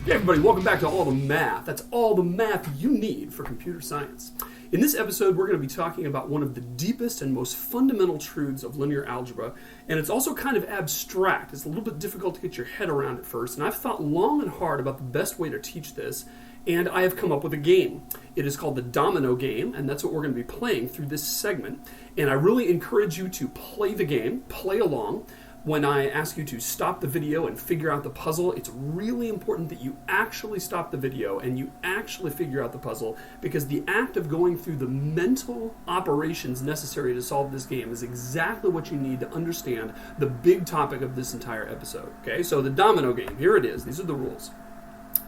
Hey everybody, welcome back to All the Math. That's all the math you need for computer science. In this episode, we're going to be talking about one of the deepest and most fundamental truths of linear algebra, and it's also kind of abstract. It's a little bit difficult to get your head around at first, and I've thought long and hard about the best way to teach this, and I have come up with a game. It is called the Domino game, and that's what we're going to be playing through this segment. And I really encourage you to play the game, play along. When I ask you to stop the video and figure out the puzzle, it's really important that you actually stop the video and you actually figure out the puzzle, because the act of going through the mental operations necessary to solve this game is exactly what you need to understand the big topic of this entire episode. Okay, so the domino game, here it is. These are the rules.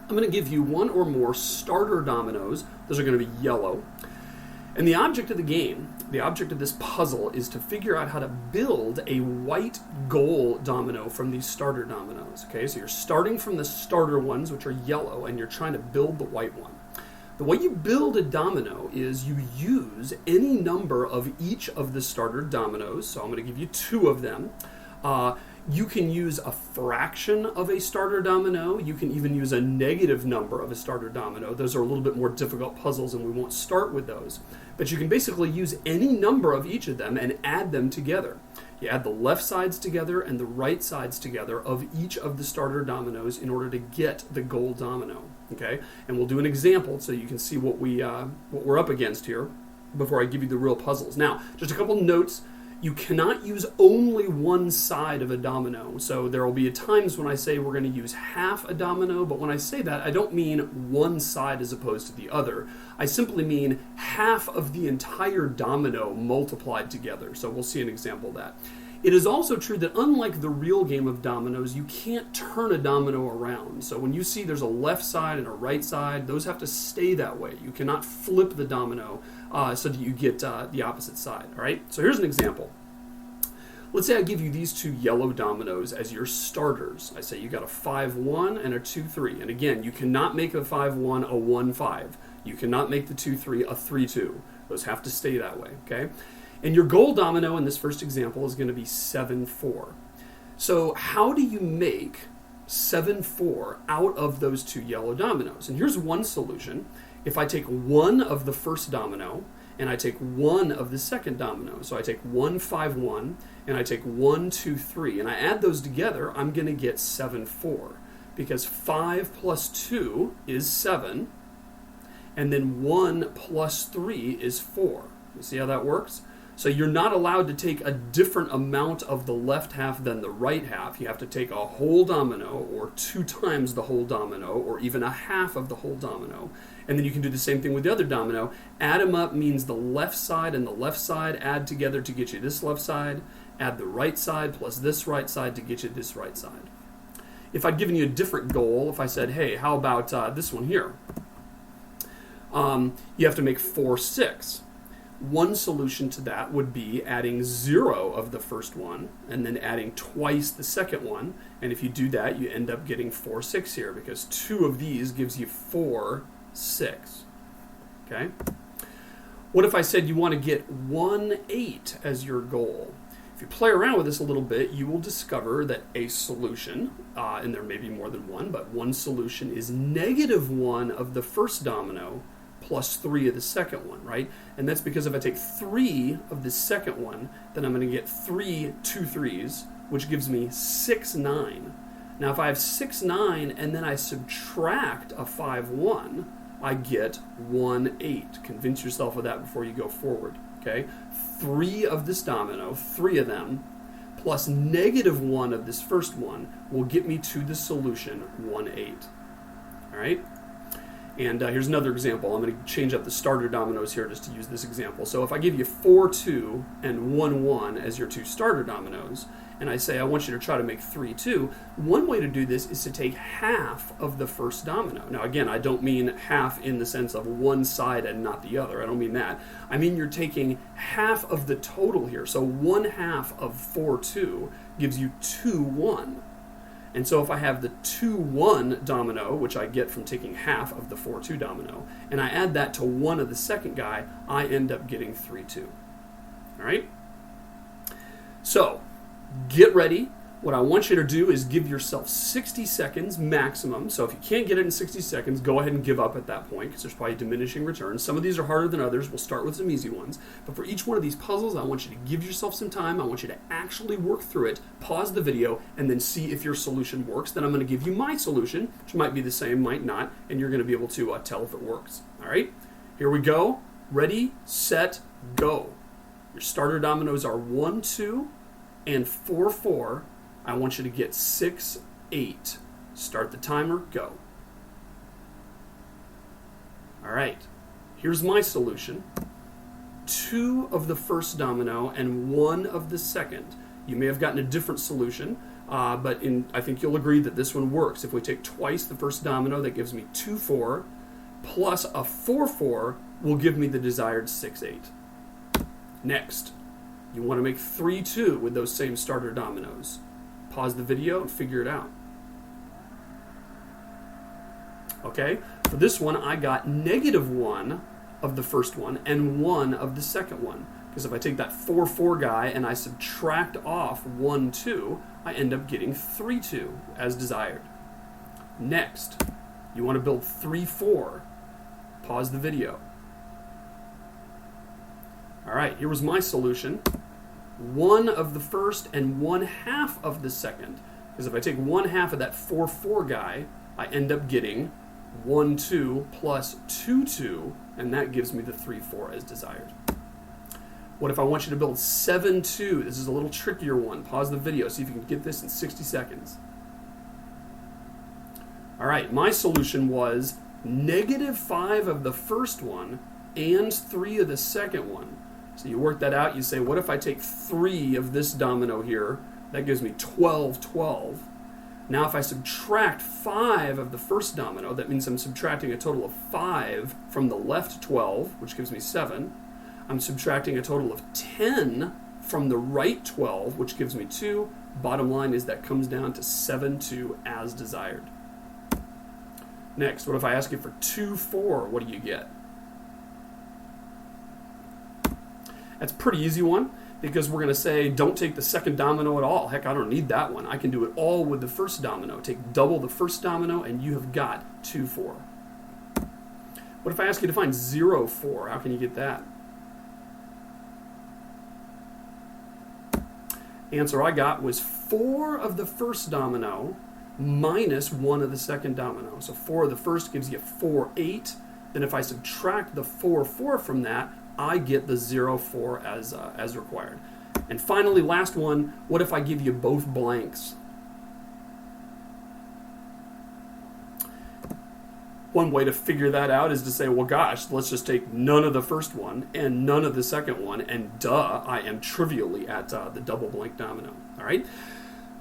I'm going to give you one or more starter dominoes. Those are going to be yellow. And the object of the game, the object of this puzzle, is to figure out how to build a white goal domino from these starter dominoes. Okay, so you're starting from the starter ones, which are yellow, and you're trying to build the white one. The way you build a domino is you use any number of each of the starter dominoes. So I'm going to give you two of them. You can use a fraction of a starter domino. You can even use a negative number of a starter domino. Those are a little bit more difficult puzzles, and we won't start with those. But you can basically use any number of each of them and add them together. You add the left sides together and the right sides together of each of the starter dominoes in order to get the goal domino. Okay, and we'll do an example so you can see what we're up against here before I give you the real puzzles. Now, just a couple notes. You cannot use only one side of a domino. So there will be times when I say we're going to use half a domino, but when I say that, I don't mean one side as opposed to the other. I simply mean half of the entire domino multiplied together. So we'll see an example of that. It is also true that unlike the real game of dominoes, you can't turn a domino around. So when you see there's a left side and a right side, those have to stay that way. You cannot flip the domino so that you get the opposite side. All right. So here's an example. Let's say I give you these two yellow dominoes as your starters. I say you got a 5-1 and a 2-3. And again, you cannot make a 5-1 a 1-5. You cannot make the 2-3 a 3-2. Those have to stay that way. Okay. And your goal domino in this first example is going to be 7-4. So how do you make 7-4 out of those two yellow dominoes? And here's one solution. If I take one of the first domino and I take one of the second domino, so I take 1-5-1 and I take 1-2-3, and I add those together, I'm going to get 7-4, because 5 plus 2 is 7, and then 1 plus 3 is 4. You see how that works? So you're not allowed to take a different amount of the left half than the right half. You have to take a whole domino, or 2 times the whole domino, or even a half of the whole domino. And then you can do the same thing with the other domino. Add them up means the left side and the left side add together to get you this left side. Add the right side plus this right side to get you this right side. If I'd given you a different goal, if I said, hey, how about this one here? You have to make 4-6. One solution to that would be adding 0 of the first one and then adding twice the second one. And if you do that, you end up getting 4-6 here, because 2 of these gives you 4-6. Okay? What if I said you want to get 1-8 as your goal? If you play around with this a little bit, you will discover that a solution, and there may be more than one, but one solution is -1 of the first domino plus 3 of the second one, right? And that's because if I take 3 of the second one, then I'm going to get 3 2-3s, which gives me 6-9. Now, if I have 6-9 and then I subtract a 5-1, I get 1-8. Convince yourself of that before you go forward, okay? 3 of this domino, 3 of them, plus -1 of this first one will get me to the solution 1-8, all right? And here's another example. I'm going to change up the starter dominoes here just to use this example. So if I give you 4-2 and 1-1 as your two starter dominoes, and I say I want you to try to make 3-2, one way to do this is to take half of the first domino. Now again, I don't mean half in the sense of one side and not the other. I don't mean that. I mean you're taking half of the total here. So 1/2 of 4-2 gives you 2-1. And so if I have the 2-1 domino, which I get from taking half of the 4-2 domino, and I add that to 1 of the second guy, I end up getting 3-2. All right? So get ready. What I want you to do is give yourself 60 seconds maximum. So if you can't get it in 60 seconds, go ahead and give up at that point because there's probably diminishing returns. Some of these are harder than others. We'll start with some easy ones. But for each one of these puzzles, I want you to give yourself some time. I want you to actually work through it, pause the video, and then see if your solution works. Then I'm going to give you my solution, which might be the same, might not, and you're going to be able to tell if it works. All right? Here we go. Ready, set, go. Your starter dominoes are 1, 2, and 4, 4. I want you to get 6, 8. Start the timer, go. All right, here's my solution. 2 of the first domino and 1 of the second. You may have gotten a different solution, but I think you'll agree that this one works. If we take twice the first domino, that gives me 2, 4, plus a 4, 4 will give me the desired 6, 8. Next, you want to make 3, 2 with those same starter dominoes. Pause the video and figure it out. Okay, for this one, I got -1 of the first one and 1 of the second one. Because if I take that 4, 4 guy and I subtract off 1, 2, I end up getting 3, 2 as desired. Next, you want to build 3, 4. Pause the video. All right, here was my solution. 1 of the first and 1/2 of the second. Because if I take 1/2 of that 4, 4 guy, I end up getting 1, 2 plus 2, 2, and that gives me the 3, 4 as desired. What if I want you to build 7, 2? This is a little trickier one. Pause the video, see if you can get this in 60 seconds. All right, my solution was -5 of the first one and 3 of the second one. So you work that out, you say, what if I take 3 of this domino here? That gives me 12, 12. Now if I subtract 5 of the first domino, that means I'm subtracting a total of 5 from the left 12, which gives me 7. I'm subtracting a total of 10 from the right 12, which gives me 2. Bottom line is that comes down to 7, 2 as desired. Next, what if I ask you for 2, 4? What do you get? That's a pretty easy one because we're going to say don't take the second domino at all. Heck, I don't need that one. I can do it all with the first domino. Take double the first domino and you have got 2, 4. What if I ask you to find 0, 4? How can you get that? Answer I got was 4 of the first domino minus 1 of the second domino. So 4 of the first gives you 4, 8. Then if I subtract the 4, 4 from that, I get the 0, 4 as required. And finally, last one, what if I give you both blanks? One way to figure that out is to say, well, gosh, let's just take none of the first one and none of the second one, and duh, I am trivially at the double blank domino. All right?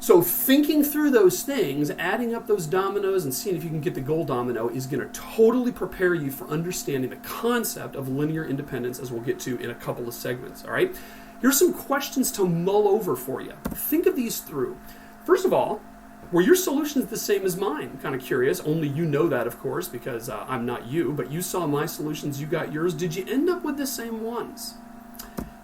So thinking through those things, adding up those dominoes and seeing if you can get the gold domino is going to totally prepare you for understanding the concept of linear independence, as we'll get to in a couple of segments. All right? Here's some questions to mull over for you. Think of these through. First of all, were your solutions the same as mine? I'm kind of curious. Only you know that, of course, because I'm not you, but you saw my solutions, you got yours. Did you end up with the same ones?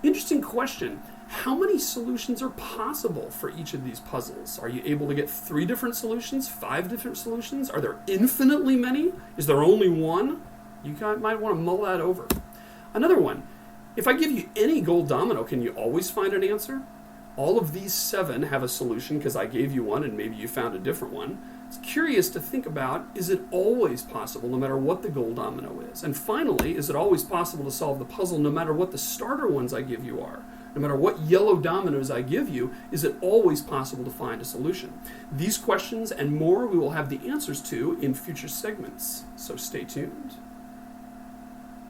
Interesting question. How many solutions are possible for each of these puzzles? Are you able to get 3 different solutions, 5 different solutions? Are there infinitely many? Is there only one? You might want to mull that over. Another one, if I give you any gold domino, can you always find an answer? All of these 7 have a solution because I gave you one and maybe you found a different one. It's curious to think about, is it always possible no matter what the gold domino is? And finally, is it always possible to solve the puzzle no matter what the starter ones I give you are? No matter what yellow dominoes I give you, is it always possible to find a solution? These questions and more we will have the answers to in future segments, so stay tuned.